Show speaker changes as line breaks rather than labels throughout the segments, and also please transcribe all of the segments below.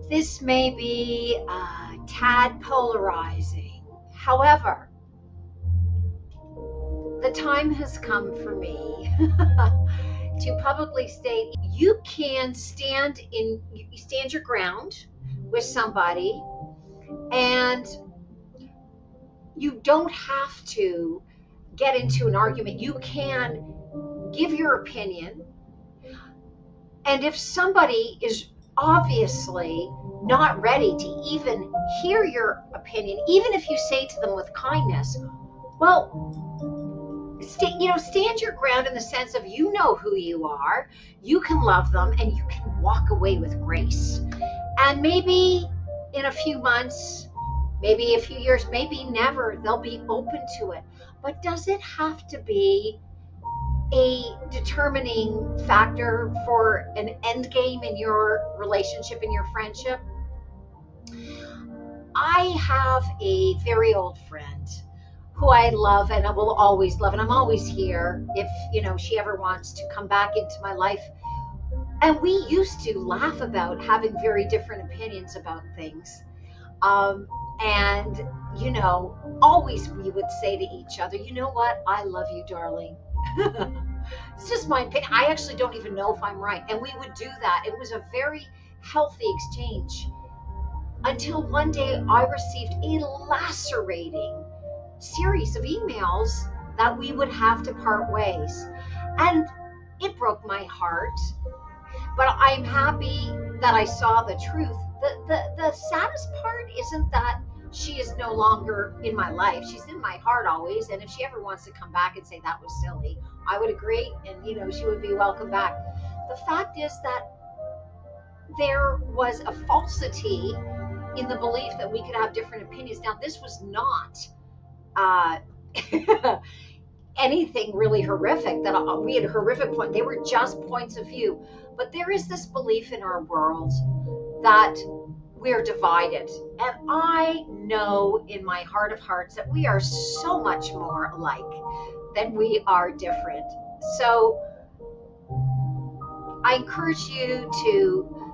This may be a tad polarizing. However, the time has come for me to publicly state you can stand your ground with somebody, and you don't have to get into an argument. You can give your opinion, and if somebody is obviously not ready to even hear your opinion, even if you say to them with kindness, well, stand your ground in the sense of you know who you are, you can love them, and you can walk away with grace. And maybe in a few months, maybe a few years, maybe never, they'll be open to it. But does it have to be a determining factor for an end game in your relationship, in your friendship? I have a very old friend who I love and I will always love, and I'm always here if she ever wants to come back into my life. And we used to laugh about having very different opinions about things. And always we would say to each other, you know what? I love you, darling. It's just my opinion. I actually don't even know if I'm right. And we would do that. It was a very healthy exchange until one day I received a lacerating series of emails that we would have to part ways. And it broke my heart. But I'm happy that I saw the truth. The saddest part isn't that she is no longer in my life. She's in my heart always. And if she ever wants to come back and say that was silly, I would agree. And, she would be welcome back. The fact is that there was a falsity in the belief that we could have different opinions. Now, this was not anything really horrific, that we had horrific points. They were just points of view. But there is this belief in our world that we're divided. And I know in my heart of hearts that we are so much more alike than we are different. So I encourage you to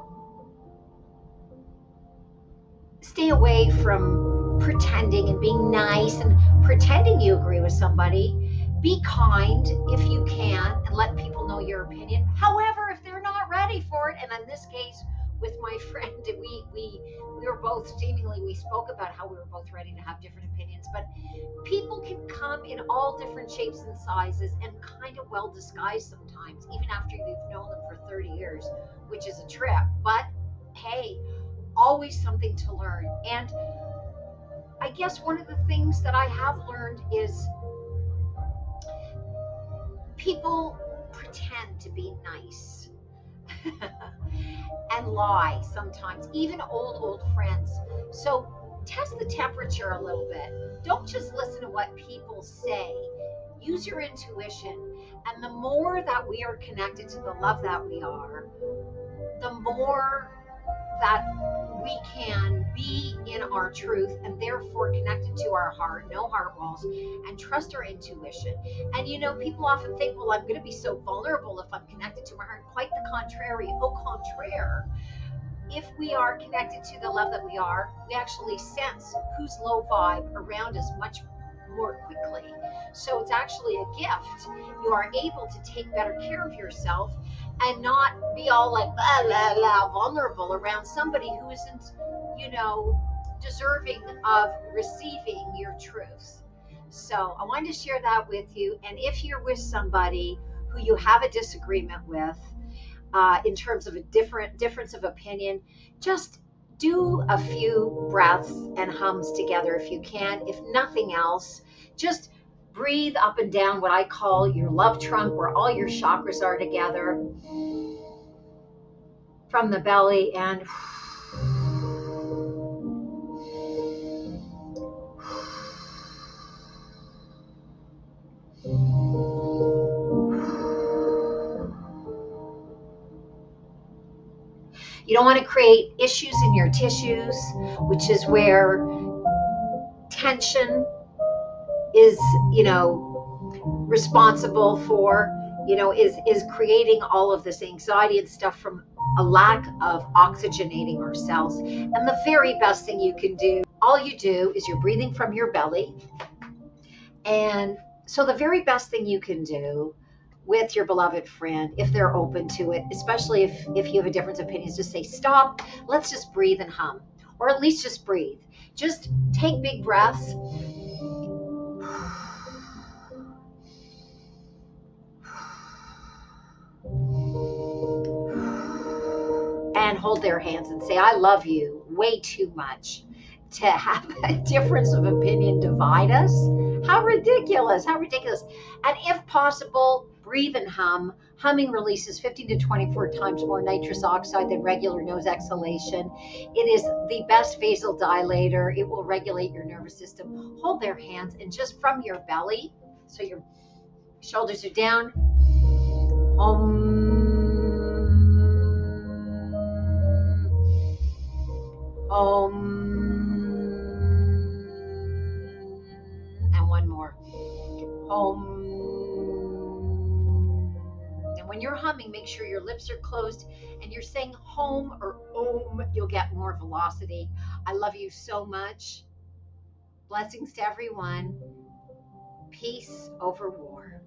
stay away from pretending and being nice and pretending you agree with somebody. Be kind if you can and let people know your opinion. However, if they're not ready for it, and in this case with my friend, we were both we spoke about how we were both ready to have different opinions, but people can come in all different shapes and sizes and kind of well disguised sometimes, even after you've known them for 30 years, which is a trip. But hey, always something to learn. And I guess one of the things that I have learned is people pretend to be nice and lie sometimes, even old friends. So test the temperature a little bit. Don't just listen to what people say. Use your intuition. And the more that we are connected to the love that we are, the more that we can be in our truth and therefore connected to our heart, no heart walls, and trust our intuition. And people often think, well, I'm going to be so vulnerable if I'm connected to my heart. Quite the contrary. Au contraire. If we are connected to the love that we are, we actually sense who's low vibe around us much more quickly. So it's actually a gift. You are able to take better care of yourself and not be all like vulnerable around somebody who isn't, deserving of receiving your truth. So I wanted to share that with you. And if you're with somebody who you have a disagreement with, in terms of a difference of opinion, just do a few breaths and hums together if you can. If nothing else, just breathe up and down what I call your love trunk, where all your chakras are together, from the belly, and you don't want to create issues in your tissues, which is where tension is, responsible for, is creating all of this anxiety and stuff from a lack of oxygenating our cells. And the very best thing you can do, all you do is you're breathing from your belly. And so the very best thing you can do with your beloved friend, if they're open to it, especially if you have a difference of opinions, just say, stop, let's just breathe and hum, or at least just breathe. Just take big breaths. And hold their hands and say, I love you way too much to have a difference of opinion divide us. How ridiculous, how ridiculous. And if possible, breathe and hum. Humming releases 15 to 24 times more nitrous oxide than regular nose exhalation. It is the best vasodilator. It will regulate your nervous system. Hold their hands and just from your belly, so your shoulders are down, and one more. And when you're humming, make sure your lips are closed and you're saying home or om. You'll get more velocity. I love you so much. Blessings to everyone. Peace over war.